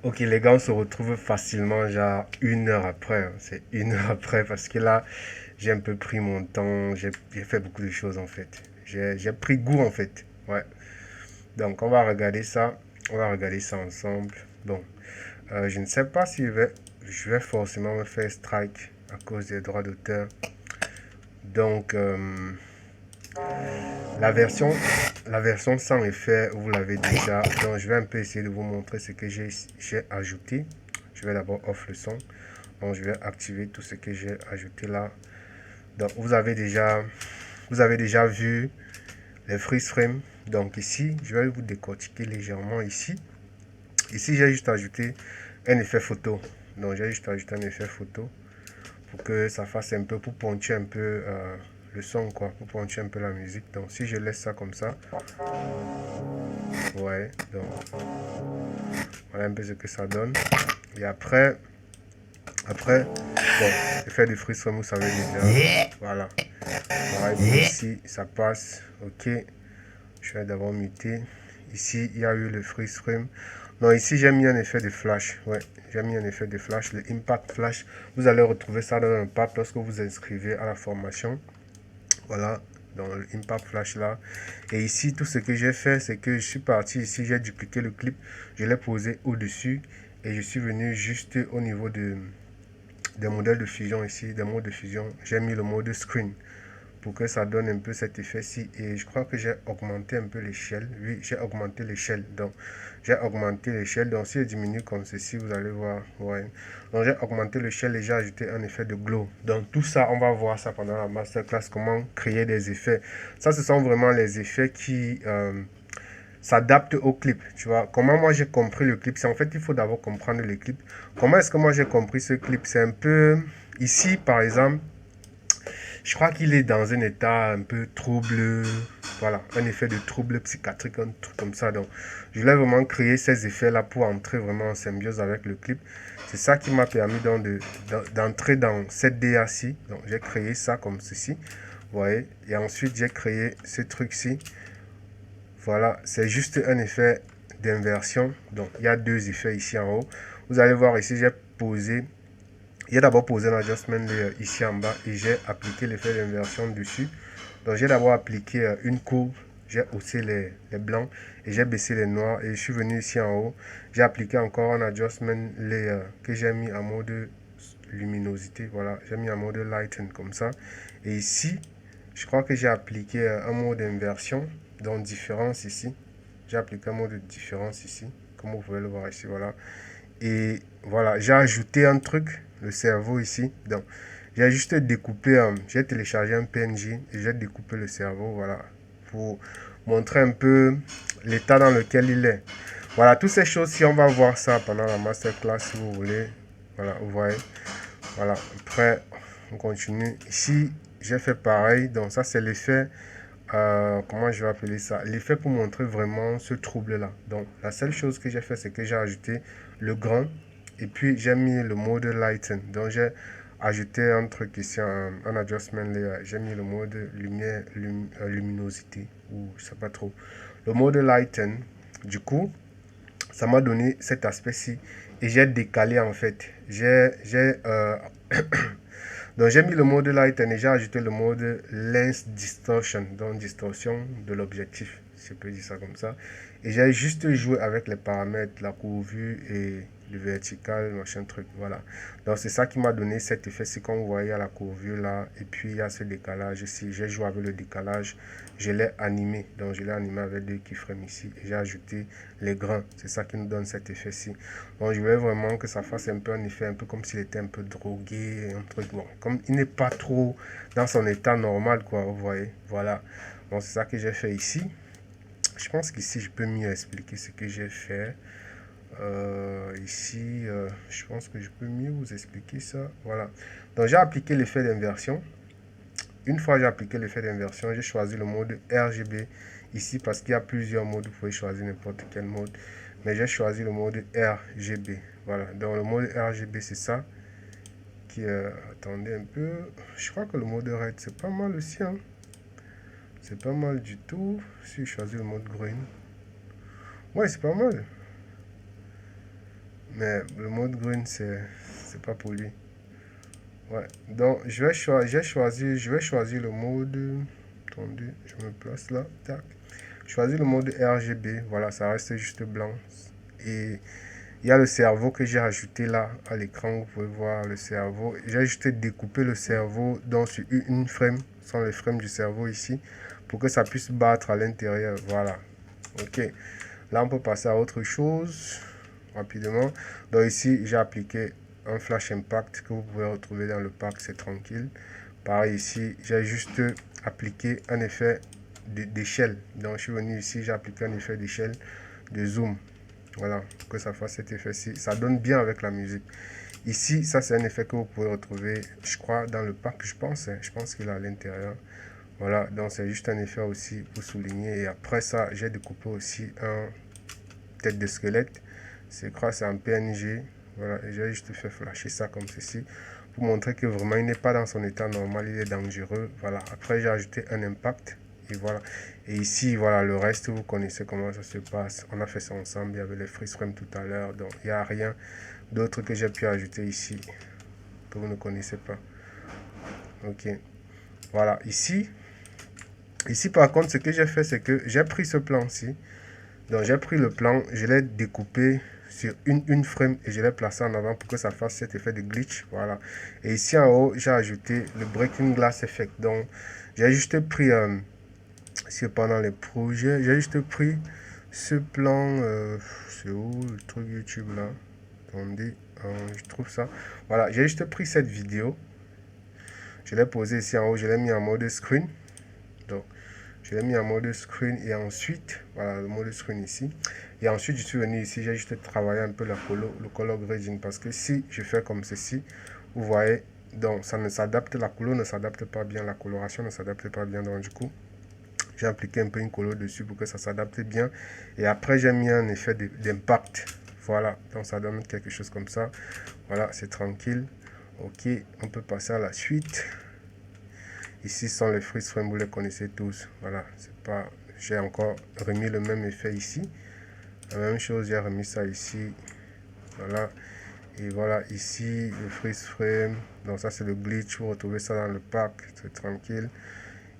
Ok, les gars, on se retrouve facilement, genre 1 heure après, hein. C'est 1 heure après parce que là, j'ai un peu pris mon temps, j'ai fait beaucoup de choses en fait. J'ai pris goût en fait. Ouais. Donc, on va regarder ça ensemble. Bon, je ne sais pas si je vais forcément me faire strike à cause des droits d'auteur. Donc, la version, la version sans effet, vous l'avez déjà. Donc, je vais un peu essayer de vous montrer ce que j'ai ajouté. Je vais d'abord off le son. Donc, je vais activer tout ce que j'ai ajouté là. Donc, vous avez déjà vu les freeze frames. Donc, ici, je vais vous décortiquer légèrement ici. Ici, j'ai juste ajouté un effet photo. Donc, j'ai juste ajouté un effet photo pour que ça fasse un peu, pour ponctuer un peu le son, quoi, pour ponctuer un peu la musique. Donc, si je laisse ça comme ça, ouais, donc, voilà un peu ce que ça donne. Et après, bon, effet de freeze frame, vous savez déjà. Voilà. Pareil pour ici, ça passe. Ok. Je vais d'abord muter. Ici, il y a eu le freeze frame. Non, ici, j'ai mis un effet de flash. Ouais, j'ai mis un effet de flash, le impact flash. Vous allez retrouver ça dans l'impact lorsque vous inscrivez à la formation. Voilà, dans le impact flash là. Et ici, tout ce que j'ai fait, c'est que je suis parti ici, j'ai dupliqué le clip, je l'ai posé au-dessus et je suis venu juste au niveau des modèles de fusion ici, des modes de fusion. J'ai mis le mode screen pour que ça donne un peu cet effet-ci. Et je crois que j'ai augmenté un peu l'échelle. Oui, j'ai augmenté l'échelle. Donc, j'ai augmenté l'échelle. Donc, si je diminue comme ceci, vous allez voir. Ouais. Donc, j'ai augmenté l'échelle et j'ai ajouté un effet de glow. Donc, tout ça, on va voir ça pendant la masterclass, comment créer des effets. Ça, ce sont vraiment les effets qui s'adaptent au clip. Tu vois, comment moi j'ai compris le clip, c'est en fait, il faut d'abord comprendre le clip. Comment est-ce que moi j'ai compris ce clip? C'est un peu ici, par exemple. Je crois qu'il est dans un état un peu trouble, voilà, un effet de trouble psychiatrique, un truc comme ça. Donc, je voulais vraiment créer ces effets-là pour entrer vraiment en symbiose avec le clip. C'est ça qui m'a permis d'entrer dans cette DA-ci. Donc, j'ai créé ça comme ceci, vous voyez. Et ensuite, j'ai créé ce truc-ci. Voilà, c'est juste un effet d'inversion. Donc, il y a deux effets ici en haut. Vous allez voir ici, j'ai d'abord posé un adjustment layer ici en bas et j'ai appliqué l'effet d'inversion dessus. Donc j'ai d'abord appliqué une courbe, j'ai haussé les blancs et j'ai baissé les noirs et je suis venu ici en haut. J'ai appliqué encore un adjustment layer que j'ai mis en mode luminosité. Voilà, j'ai mis en mode lighten comme ça. Et ici, je crois que j'ai appliqué un mode d'inversion, donc différence ici. J'ai appliqué un mode de différence ici, comme vous pouvez le voir ici, voilà. Et voilà, j'ai ajouté un truc, le cerveau ici. Donc, j'ai juste découpé, j'ai téléchargé un PNG et j'ai découpé le cerveau, voilà, pour montrer un peu l'état dans lequel il est. Voilà, toutes ces choses, si on va voir ça pendant la masterclass, si vous voulez. Voilà, vous voyez. Voilà, après, on continue. Ici, j'ai fait pareil. Donc, ça, c'est l'effet, comment je vais appeler ça? L'effet pour montrer vraiment ce trouble-là. Donc, la seule chose que j'ai fait, c'est que j'ai ajouté le grand et puis j'ai mis le mode lighten. Donc, j'ai ajouté un truc ici, un adjustment layer. J'ai mis le mode lumière, luminosité, ou je sais pas trop. Le mode lighten, du coup, ça m'a donné cet aspect-ci. Et j'ai décalé en fait. Donc j'ai mis le mode light et j'ai ajouté le mode lens distortion, donc distorsion de l'objectif, si je peux dire ça comme ça. Et j'ai juste joué avec les paramètres, la courbure et le vertical, machin truc, voilà. Donc c'est ça qui m'a donné cet effet, c'est comme vous voyez à la courbure là, et puis il y a ce décalage ici. J'ai joué avec le décalage, je l'ai animé, donc je l'ai animé avec deux keyframes ici, et j'ai ajouté les grains, c'est ça qui nous donne cet effet-ci. Donc je voulais vraiment que ça fasse un peu un effet, un peu comme s'il était un peu drogué, un truc bon. Comme il n'est pas trop dans son état normal, quoi, vous voyez. Voilà. Donc c'est ça que j'ai fait ici. Je pense qu'ici, je peux mieux expliquer ce que j'ai fait. Ici, je pense que je peux mieux vous expliquer ça. Voilà. Donc j'ai appliqué l'effet d'inversion. Une fois j'ai appliqué l'effet d'inversion, j'ai choisi le mode RGB ici parce qu'il y a plusieurs modes. Vous pouvez choisir n'importe quel mode. Mais j'ai choisi le mode RGB. Voilà. Donc le mode RGB, c'est ça. Attendez un peu. Je crois que le mode red, c'est pas mal aussi. Hein. C'est pas mal du tout. Si je choisis le mode green. Ouais, c'est pas mal. mais le mode green, c'est pas pour lui. Ouais, donc je vais choisir le mode. Attendez, je me place là. Tac. Choisis le mode RGB. Voilà, ça reste juste blanc. Et il y a le cerveau que j'ai ajouté là à l'écran. Vous pouvez voir le cerveau. J'ai juste découpé le cerveau dans une frame. Ce sont les frames du cerveau ici. Pour que ça puisse battre à l'intérieur. Voilà. Ok. Là, on peut passer à autre chose rapidement. Donc ici, j'ai appliqué un flash impact que vous pouvez retrouver dans le pack, c'est tranquille. Pareil ici, j'ai juste appliqué un effet d'échelle. Donc je suis venu ici, j'ai appliqué un effet d'échelle de zoom. Voilà, pour que ça fasse cet effet-ci. Ça donne bien avec la musique. Ici, ça c'est un effet que vous pouvez retrouver, je crois, dans le pack, je pense. Je pense qu'il est à l'intérieur. Voilà, donc c'est juste un effet aussi pour souligner. Et après ça, j'ai découpé aussi un tête de squelette. Je crois que c'est un PNG. Voilà, et j'ai juste fait flasher ça comme ceci pour montrer que vraiment il n'est pas dans son état normal, il est dangereux. Voilà, après j'ai ajouté un impact et voilà. Et ici, voilà, le reste, vous connaissez comment ça se passe. On a fait ça ensemble, il y avait les freeze frames tout à l'heure, donc il n'y a rien d'autre que j'ai pu ajouter ici que vous ne connaissez pas. Ok, voilà, ici par contre, ce que j'ai fait, c'est que j'ai pris ce plan-ci. Donc j'ai pris le plan, je l'ai découpé sur une frame et je l'ai placé en avant pour que ça fasse cet effet de glitch. Voilà. Et ici en haut, j'ai ajouté le Breaking Glass Effect. Donc j'ai juste pris, c'est pendant les projets, j'ai juste pris ce plan, c'est où le truc YouTube là? Attendez, je trouve ça. Voilà, j'ai juste pris cette vidéo. Je l'ai posé ici en haut, je l'ai mis en mode screen. Donc je l'ai mis en mode screen et ensuite, voilà le mode screen ici. Et ensuite, je suis venu ici, j'ai juste travaillé un peu le color grading parce que si je fais comme ceci, vous voyez, donc ça ne s'adapte, la couleur ne s'adapte pas bien, la coloration ne s'adapte pas bien. Donc du coup, j'ai appliqué un peu une couleur dessus pour que ça s'adapte bien. Et après, j'ai mis un effet d'impact. Voilà, donc ça donne quelque chose comme ça. Voilà, c'est tranquille. Ok, on peut passer à la suite. Ici sont les freeze frames, vous les connaissez tous. Voilà, c'est pas. J'ai encore remis le même effet ici. La même chose, j'ai remis ça ici. Voilà. Et voilà, ici, le freeze frame. Donc ça, c'est le glitch. Vous retrouvez ça dans le pack. C'est tranquille.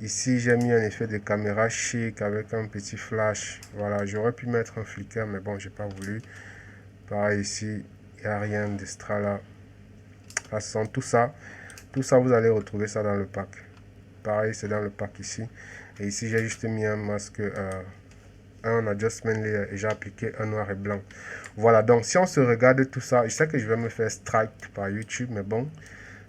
Ici, j'ai mis un effet de caméra chic avec un petit flash. Voilà, j'aurais pu mettre un flicker, mais bon, j'ai pas voulu. Pareil ici, il n'y a rien d'extra là. Ça sent tout ça. Tout ça, vous allez retrouver ça dans le pack. Pareil, c'est dans le pack ici. Et ici, j'ai juste mis un masque, un adjustment layer et j'ai appliqué un noir et blanc. Voilà, donc si on se regarde tout ça, je sais que je vais me faire strike par YouTube, mais bon,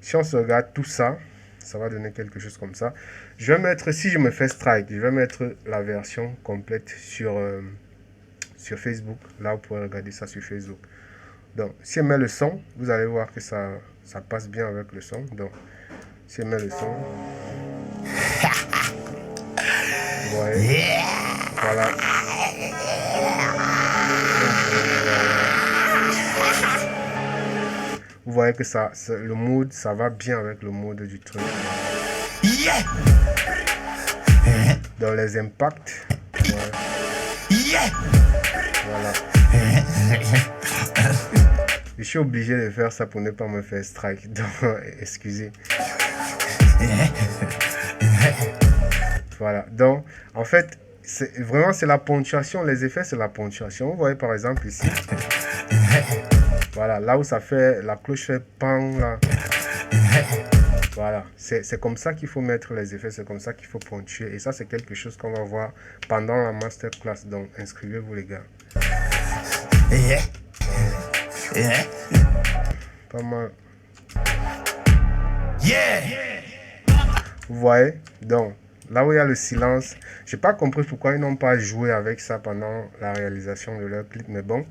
si on se regarde tout ça, ça va donner quelque chose comme ça. Je vais mettre, si je me fais strike, je vais mettre la version complète sur Facebook. Là, vous pourrez regarder ça sur Facebook. Donc, si on met le son, vous allez voir que ça passe bien avec le son. Donc, si on met le son, vous voyez, voilà. Vous voyez que ça, le mood, ça va bien avec le mood du truc. Dans les impacts, voilà. Je suis obligé de faire ça pour ne pas me faire strike. Donc, excusez. Voilà. Donc, en fait, vraiment, c'est la ponctuation. Les effets, c'est la ponctuation. Vous voyez, par exemple, ici. Voilà. Là où ça fait, la cloche fait pang, là. Voilà. C'est comme ça qu'il faut mettre les effets. C'est comme ça qu'il faut ponctuer. Et ça, c'est quelque chose qu'on va voir pendant la masterclass. Donc, inscrivez-vous, les gars. Pas mal. Vous voyez? Donc, là où il y a le silence, j'ai pas compris pourquoi ils n'ont pas joué avec ça pendant la réalisation de leur clip, mais bon,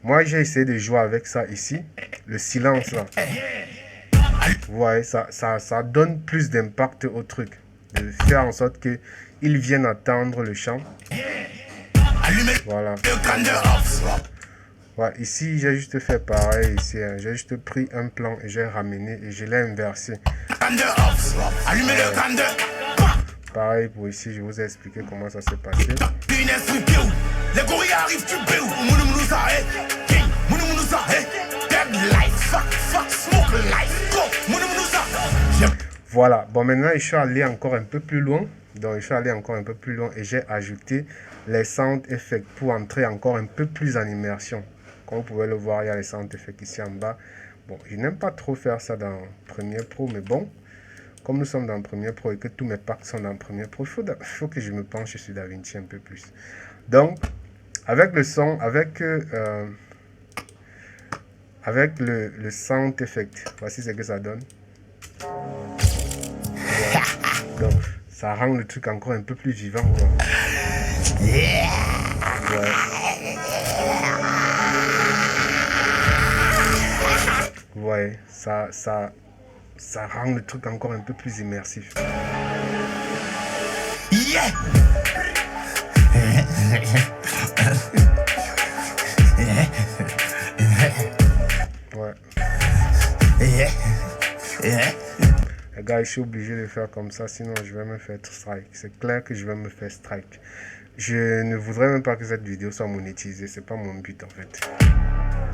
moi j'ai essayé de jouer avec ça ici, le silence là. Vous voyez, ça donne plus d'impact au truc, de faire en sorte que ils viennent attendre le chant. Voilà. Ouais, ici, j'ai juste fait pareil. Ici, hein. J'ai juste pris un plan et j'ai ramené et je l'ai inversé. Pareil pour ici, je vous ai expliqué comment ça s'est passé. Les gorilles arrivent, tu Voilà. Bon, maintenant, je suis allé encore un peu plus loin. Donc, je suis allé encore un peu plus loin et j'ai ajouté les sound effects pour entrer encore un peu plus en immersion. Comme vous pouvez le voir, il y a les sound effects ici en bas. Bon, je n'aime pas trop faire ça dans Premiere Pro, mais bon, comme nous sommes dans Premiere Pro et que tous mes packs sont dans Premiere Pro, il faut que je me penche sur DaVinci un peu plus. Donc, avec le son, avec le sound effect, voici ce que ça donne. Ouais. Donc, ça rend le truc encore un peu plus vivant, quoi. Ouais. Ouais, ça rend le truc encore un peu plus immersif. Yeah. Ouais. Les gars, je suis obligé de faire comme ça, sinon je vais me faire strike. C'est clair que je vais me faire strike. Je ne voudrais même pas que cette vidéo soit monétisée, c'est pas mon but en fait.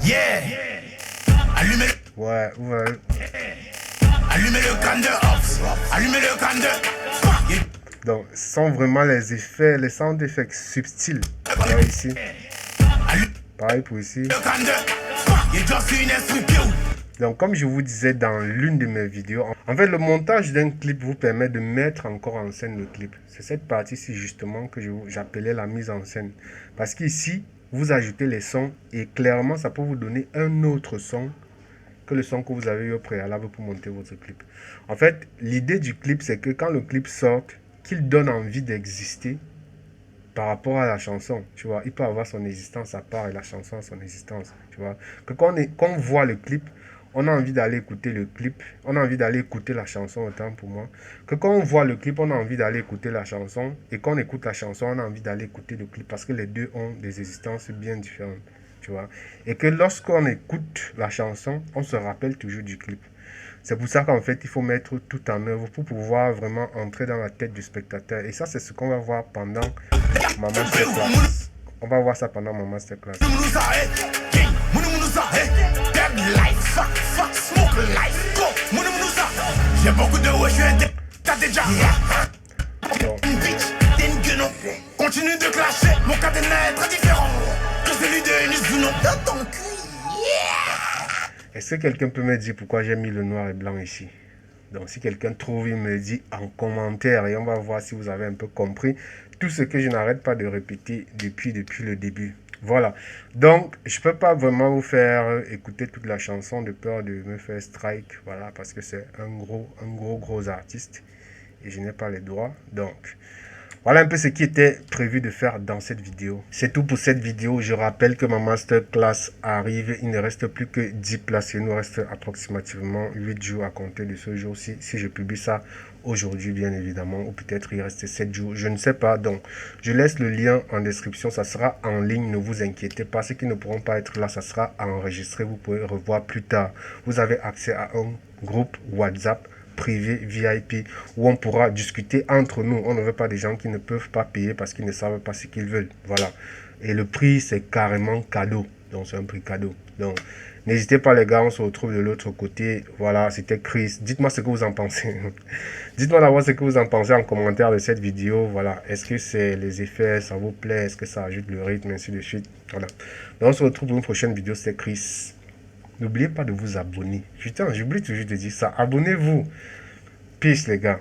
Yeah. Allumez. Ouais, ouais. Allumez le candle. Allumez le candle. Donc, ce sont vraiment les effets, les sound effects subtils. Là, ici. Pareil pour ici. Donc, comme je vous disais dans l'une de mes vidéos, en fait, le montage d'un clip vous permet de mettre encore en scène le clip. C'est cette partie-ci, justement, que j'appelais la mise en scène. Parce qu'ici, vous ajoutez les sons et clairement, ça peut vous donner un autre son que le son que vous avez eu au préalable pour monter votre clip. En fait, l'idée du clip, c'est que quand le clip sort, qu'il donne envie d'exister par rapport à la chanson, tu vois. Il peut avoir son existence à part et la chanson a son existence, tu vois. Que quand on voit le clip, on a envie d'aller écouter le clip, on a envie d'aller écouter la chanson, autant pour moi. Que quand on voit le clip, on a envie d'aller écouter la chanson, et quand on écoute la chanson, on a envie d'aller écouter le clip, parce que les deux ont des existences bien différentes, tu vois. Et que lorsqu'on écoute la chanson, on se rappelle toujours du clip. C'est pour ça qu'en fait, il faut mettre tout en œuvre pour pouvoir vraiment entrer dans la tête du spectateur. Et ça, c'est ce qu'on va voir pendant ma masterclass. On va voir ça pendant ma masterclass. J'ai beaucoup de ouais, je suis t'as déjà. Continue de clasher, mon cadenas est très différent que celui de Nizuno. Dans ton cul. Est-ce que quelqu'un peut me dire pourquoi j'ai mis le noir et blanc ici? Donc si quelqu'un trouve, il me dit en commentaire et on va voir si vous avez un peu compris tout ce que je n'arrête pas de répéter depuis le début. Voilà, donc je peux pas vraiment vous faire écouter toute la chanson de peur de me faire strike, voilà, parce que c'est un gros artiste et je n'ai pas les droits. Donc voilà un peu ce qui était prévu de faire dans cette vidéo. C'est tout pour cette vidéo. Je rappelle que ma masterclass arrive. Il ne reste plus que 10 places. Il nous reste approximativement 8 jours à compter de ce jour-ci. Si je publie ça aujourd'hui, bien évidemment. Ou peut-être il reste 7 jours. Je ne sais pas. Donc, je laisse le lien en description. Ça sera en ligne. Ne vous inquiétez pas. Ceux qui ne pourront pas être là, ça sera enregistré. Vous pouvez revoir plus tard. Vous avez accès à un groupe WhatsApp privé VIP où on pourra discuter entre nous. On ne veut pas des gens qui ne peuvent pas payer parce qu'ils ne savent pas ce qu'ils veulent. Voilà. Et le prix, c'est carrément cadeau. Donc, c'est un prix cadeau. Donc, n'hésitez pas les gars, on se retrouve de l'autre côté. Voilà, c'était Chris. Dites-moi ce que vous en pensez. Dites-moi d'abord ce que vous en pensez en commentaire de cette vidéo. Voilà. Est-ce que c'est les effets, ça vous plaît? Est-ce que ça ajoute le rythme, ainsi de suite? Voilà. Donc, on se retrouve pour une prochaine vidéo. C'est Chris. N'oubliez pas de vous abonner. Putain, j'oublie toujours de dire ça. Abonnez-vous. Peace les gars.